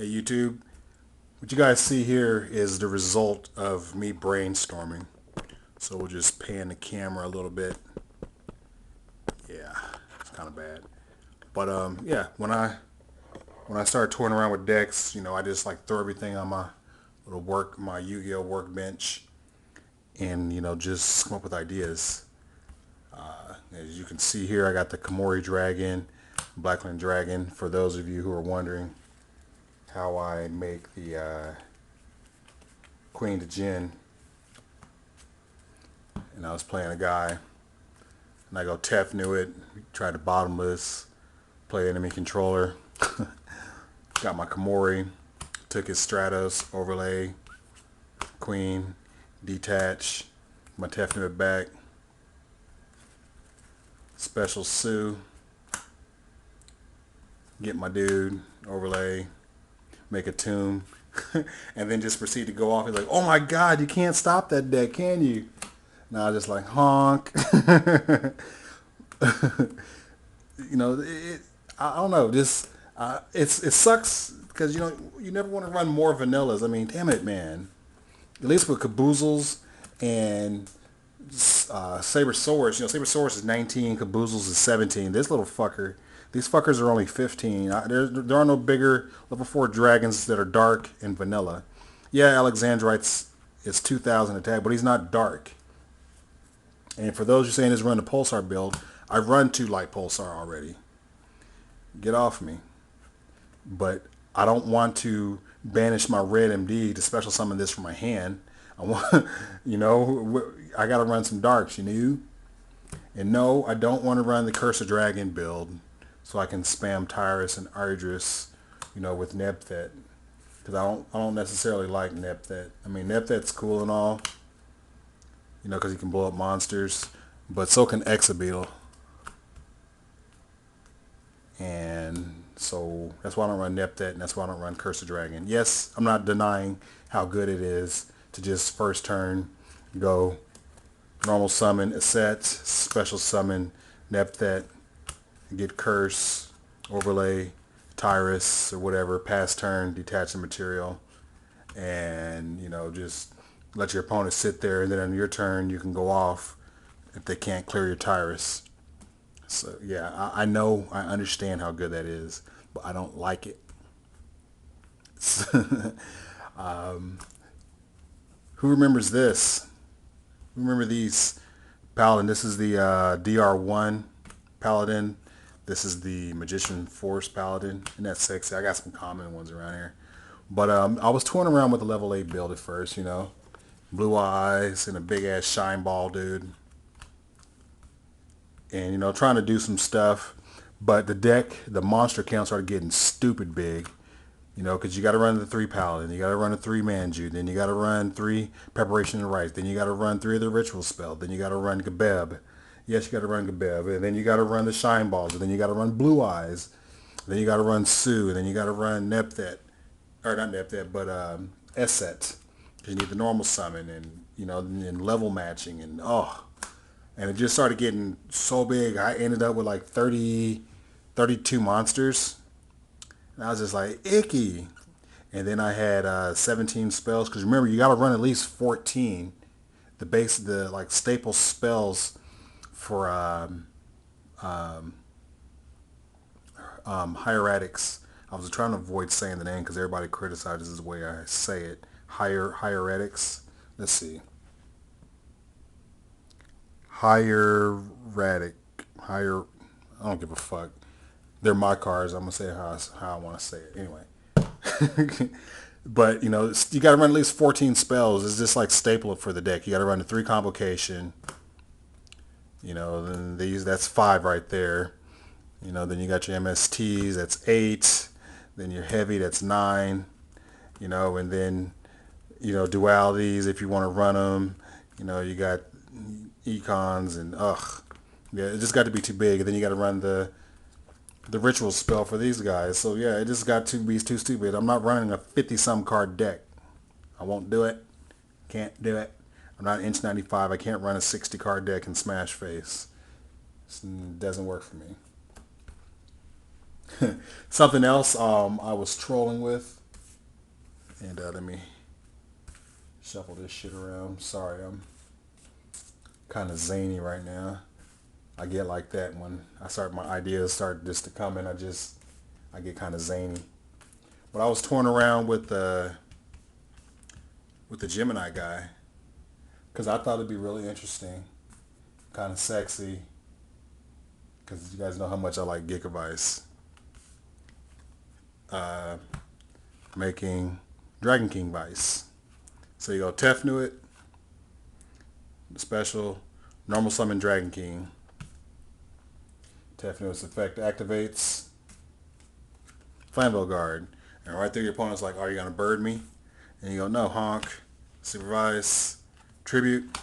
Hey YouTube, what you guys see here is the result of me brainstorming. So we'll just pan the camera a little bit. Yeah, it's kind of bad. But yeah, when I started toying around with decks, I just like throw everything on my my Yu-Gi-Oh workbench, and just come up with ideas. As you can see here, I got the Komori Dragon, Blackland Dragon. For those of you who are wondering how I make the Queen to Jin, and I was playing a guy, and I go Tef knew it, tried to bottomless, play enemy controller, got my Komori, took his Stratos, overlay, Queen, detach, my Tef knew it back, special Sue, get my dude, overlay, make a tomb, and then just proceed to go off. He's like, oh my god, you can't stop that deck, can you? And I was just like, honk. I don't know, just it sucks because you never want to run more vanillas. I mean, damn it, man. At least with Caboozles and Saber Swords, Saber Swords is 19, Caboozles is 17. This little fucker, these fuckers are only 15. There are no bigger level 4 dragons that are dark and vanilla. Yeah, Alexandrites is 2,000 attack, but he's not dark. And for those who are saying this run the Pulsar build, I run 2 light Pulsar already. Get off me. But I don't want to banish my red MD to special summon this from my hand. I want, I got to run some darks, And no, I don't want to run the Curse of Dragon build so I can spam Tyrus and Ardris, with Nebthet. Because I don't necessarily like Nebthet. I mean, Nebthet's cool and all, because he can blow up monsters, but so can Exabeetle. And so that's why I don't run Nebthet, and that's why I don't run Curse of Dragon. Yes, I'm not denying how good it is to just first turn go normal summon a set, special summon Nebthet, get Curse, overlay, Tyrus, or whatever, pass turn, detach the material, and just let your opponent sit there, and then on your turn you can go off if they can't clear your Tyrus. So yeah, I know, I understand how good that is, but I don't like it. Who remembers this? Remember these Paladin? This is the DR1 Paladin. This is the Magician Force Paladin. And that's sexy. I got some common ones around here. But I was toying around with the level 8 build at first, Blue eyes and a big ass shine ball dude. And trying to do some stuff, but the monster count started getting stupid big, because you got to run the 3 paladin, you got to run a 3 manju, then you got to run 3 preparation and rites, then you got to run 3 of the ritual spell, then you got to run Gabeb. Yes, you got to run Gabeb, and then you got to run the shine balls, and then you got to run blue eyes, then you got to run Sue, and then you got to run Nepthet, or not Nepthet, but Esset, because you need the normal summon, and and level matching, and and it just started getting so big. I ended up with like 30, 32 monsters. And I was just like, icky. And then I had 17 spells. Because remember, you got to run at least 14. The like staple spells for Hieratics. I was trying to avoid saying the name because everybody criticizes the way I say it. Hieratics. Let's see. Hieratic. Higher. I don't give a fuck. They're my cards. I'm gonna say it how I want to say it anyway. But you got to run at least 14 spells. It's just like staple for the deck. You got to run the 3 convocation. Then that's 5 right there. Then you got your MSTs. That's 8. Then your heavy. That's 9. And then dualities if you want to run them. You got econs and yeah, it just got to be too big, and then you got to run the ritual spell for these guys. So yeah, it just got to be too stupid. I'm not running a 50 some card deck. I won't do it. Can't do it. I'm not inch 95. I can't run a 60 card deck and smash face. It doesn't work for me. Something else I was trolling with And let me shuffle this shit around. Sorry, I'm kind of zany right now. I get like that when my ideas start just to come in. I get kind of zany. But I was torn around with the Gemini guy because I thought it'd be really interesting, kind of sexy. Because you guys know how much I like Gigavice. Making Dragon King Vice. So you go Tefnuit, special, normal summon Dragon King. Tefnuit's effect activates Flamville Guard. And right there your opponent's like, are you going to bird me? And you go, no, honk. Supervise. Tribute.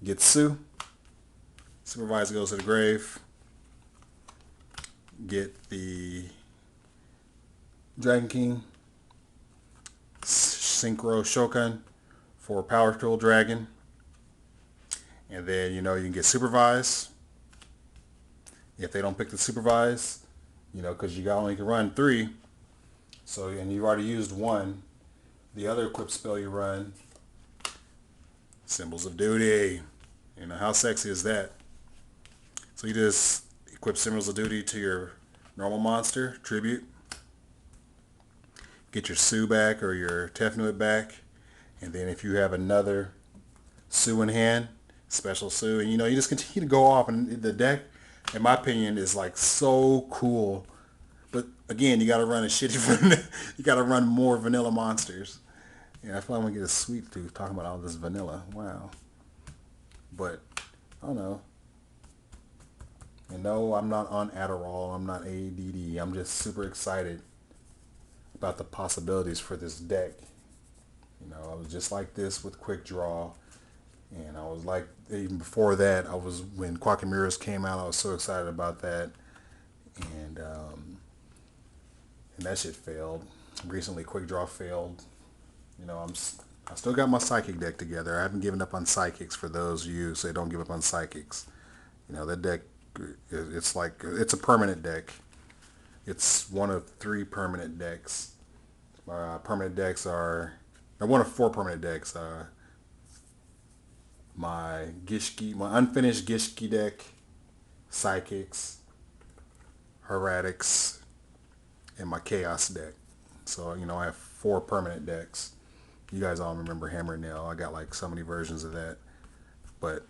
Get Sue. Supervise goes to the grave. Get the Dragon King. Synchro Shokan for Power Tool Dragon. And then, you can get Supervise. If they don't pick the Supervise, because you only can run 3. So, and you've already used 1. The other equip spell you run, Symbols of Duty. How sexy is that? So you just equip Symbols of Duty to your normal monster, Tribute. Get your Sue back or your Tefnuit back. And then if you have another Sue in hand, special Sue. And you just continue to go off. And the deck, in my opinion, is like so cool. But again, you got to run a shitty, you got to run more vanilla monsters. I feel like I'm going to get a sweet tooth talking about all this vanilla. Wow. But, I don't know. And no, I'm not on Adderall. I'm not ADD. I'm just super excited about the possibilities for this deck. I was just like this with Quick Draw. And I was like, even before that, when Quackamirrors came out, I was so excited about that. And that shit failed. Recently, Quick Draw failed. I still got my Psychic deck together. I haven't given up on Psychics for those of you who say don't give up on Psychics. That deck, it's a permanent deck. It's one of 3 permanent decks. Permanent decks are, or one of 4 permanent decks. My unfinished Gishki deck, Psychics, Hieratics, and my Chaos deck. So, I have 4 permanent decks. You guys all remember Hammer and Nail. I got like so many versions of that. But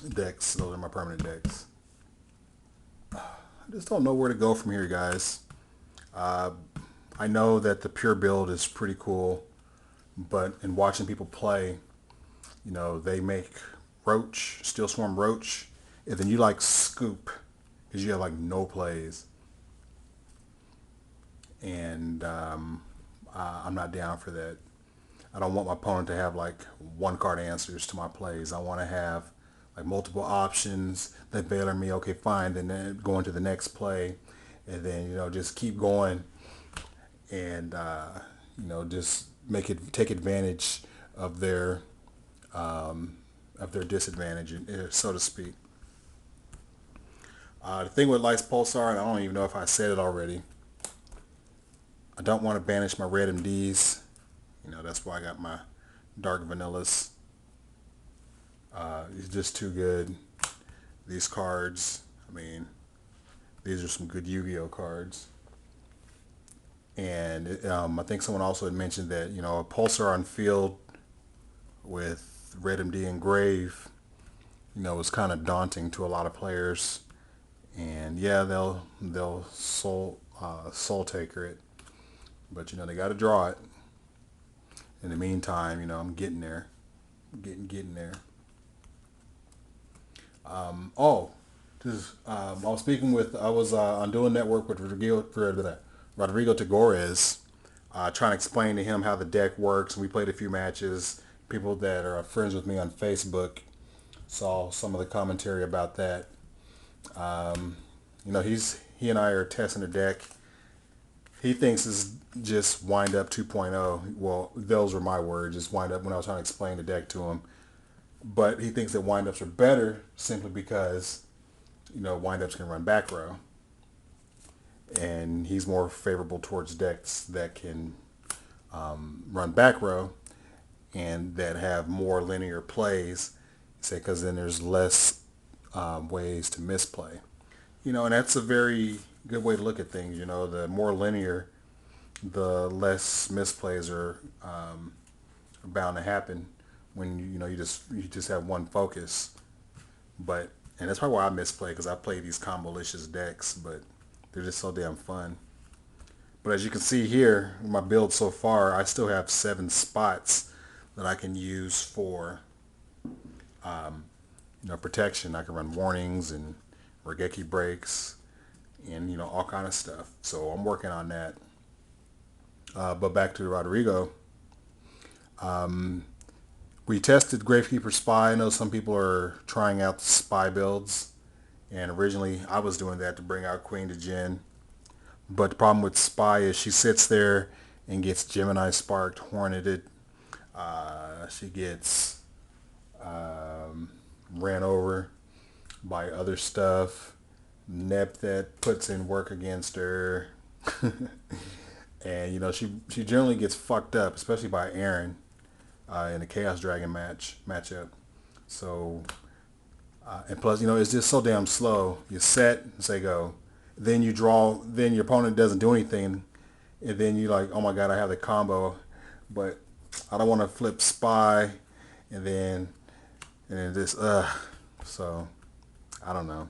decks, those are my permanent decks. I just don't know where to go from here, guys. I know that the pure build is pretty cool, but in watching people play, they make Roach, Steel Swarm Roach, and then you like Scoop, because you have like no plays. And I'm not down for that. I don't want my opponent to have like 1 card answers to my plays. I want to have like multiple options that bail me. Okay, fine. Then go into the next play, and then just keep going, and just take advantage of their disadvantage, so to speak. The thing with Lights Pulsar, and I don't even know if I said it already, I don't want to banish my red MDs. That's why I got my dark vanillas. It's just too good. These cards, these are some good Yu-Gi-Oh cards. And I think someone also had mentioned that, a Pulsar on field with red MD and Grave, was kind of daunting to a lot of players. And yeah, they'll soul taker it. But they got to draw it. In the meantime, I'm getting there. Getting there. I was on Dueling Network with Rodrigo Tagores, trying to explain to him how the deck works. We played a few matches. People that are friends with me on Facebook saw some of the commentary about that. He and I are testing the deck. He thinks it's just wind up 2.0. Well, those were my words, just wind up when I was trying to explain the deck to him. But he thinks that wind ups are better simply because, wind ups can run back row. and he's more favorable towards decks that can run back row and that have more linear plays, say, because then there's less ways to misplay. And that's a very good way to look at things. The more linear, the less misplays are bound to happen when you just have one focus. And that's probably why I misplay, because I play these combolicious decks, but they're just so damn fun. But as you can see here, my build so far, I still have 7 spots that I can use for protection. I can run warnings and Regeki breaks and all kind of stuff. So I'm working on that. But back to Rodrigo. We tested Gravekeeper Spy. I know some people are trying out the Spy builds, and originally I was doing that to bring out Queen to Jin. But the problem with Spy is she sits there and gets Gemini sparked, horneted. She gets ran over by other stuff. Nep that puts in work against her. And she generally gets fucked up, especially by Aaron in the Chaos Dragon matchup. So and plus, it's just so damn slow. You set and say go, then you draw, then your opponent doesn't do anything, and then you're like, oh my god, I have the combo, but I don't want to flip Spy, and then this so I don't know.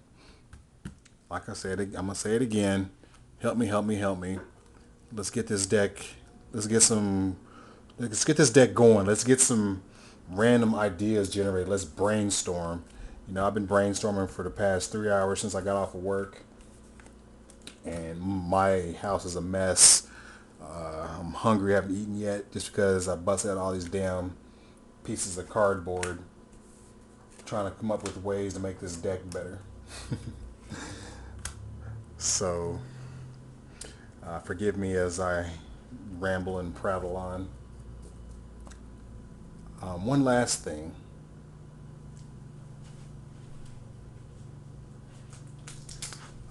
Like I said, I'm gonna say it again. Help me, help me, help me. Let's get this deck. Let's get this deck going. Let's get some random ideas generated. Let's brainstorm. I've been brainstorming for the past 3 hours since I got off of work, and my house is a mess. I'm hungry. I haven't eaten yet just because I busted out all these damn pieces of cardboard trying to come up with ways to make this deck better. So forgive me as I ramble and prattle on. One last thing.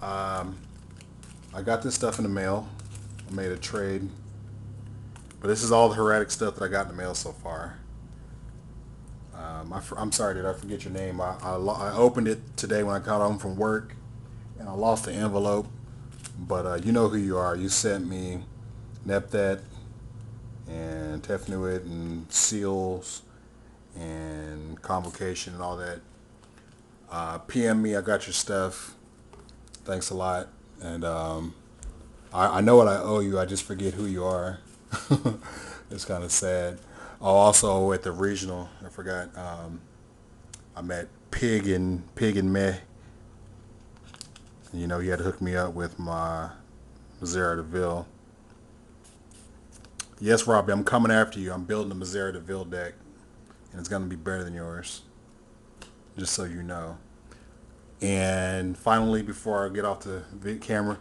I got this stuff in the mail. I made a trade. But this is all the Hieratic stuff that I got in the mail so far. I'm sorry, did I forget your name? I opened it today when I got home from work, and I lost the envelope. But you know who you are. You sent me Nepthat and Tefnuit and Seals and Convocation and all that. PM me, I got your stuff. Thanks a lot. And I know what I owe you. I just forget who you are. It's kind of sad. Oh, also at the regional, I forgot. I met Pig and Meh. He had to hook me up with my Misera DeVille. Yes, Robbie, I'm coming after you. I'm building a Misera DeVille deck, and it's going to be better than yours. Just so you know. And finally, before I get off the camera,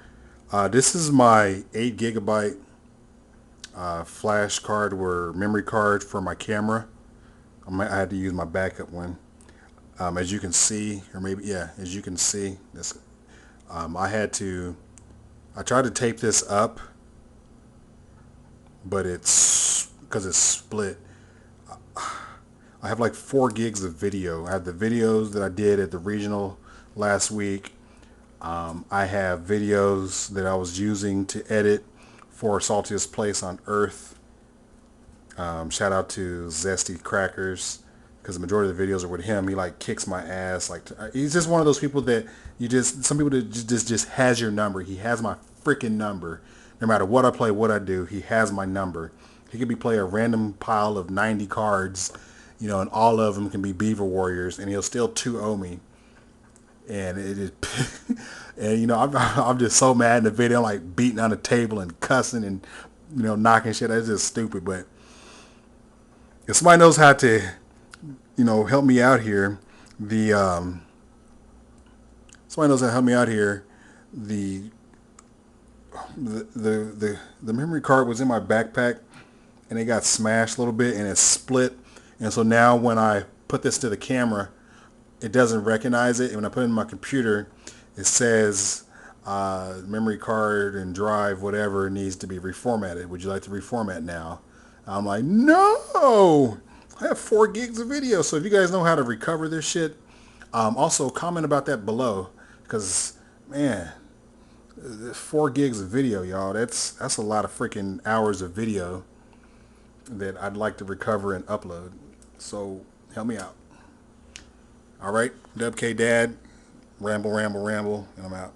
this is my 8 gigabyte flash card or memory card for my camera. I had to use my backup one. As you can see, or maybe, yeah, as you can see, this. I tried to tape this up, but because it's split. I have like 4 gigs of video. I have the videos that I did at the regional last week. I have videos that I was using to edit for Saltiest Place on Earth. Shout out to Zesty Crackers, because the majority of the videos are with him. He like kicks my ass. He's just one of those people that some people that just has your number. He has my freaking number. No matter what I play, what I do, he has my number. He could be playing a random pile of 90 cards, and all of them can be Beaver Warriors, and he'll still 2-0 me. And it is, and I'm just so mad in the video. I'm like beating on the table and cussing and knocking shit. That's just stupid. But if somebody knows how to help me out here, somebody knows how to help me out here. The memory card was in my backpack, and it got smashed a little bit, and it split. And so now when I put this to the camera, it doesn't recognize it. And when I put it in my computer, it says memory card and drive, whatever, needs to be reformatted. Would you like to reformat now? I'm like, no! I have 4 gigs of video. So if you guys know how to recover this shit, also comment about that below. Because, man, 4 gigs of video, y'all. That's a lot of freaking hours of video that I'd like to recover and upload. So help me out. All right, WK Dad, ramble, and I'm out.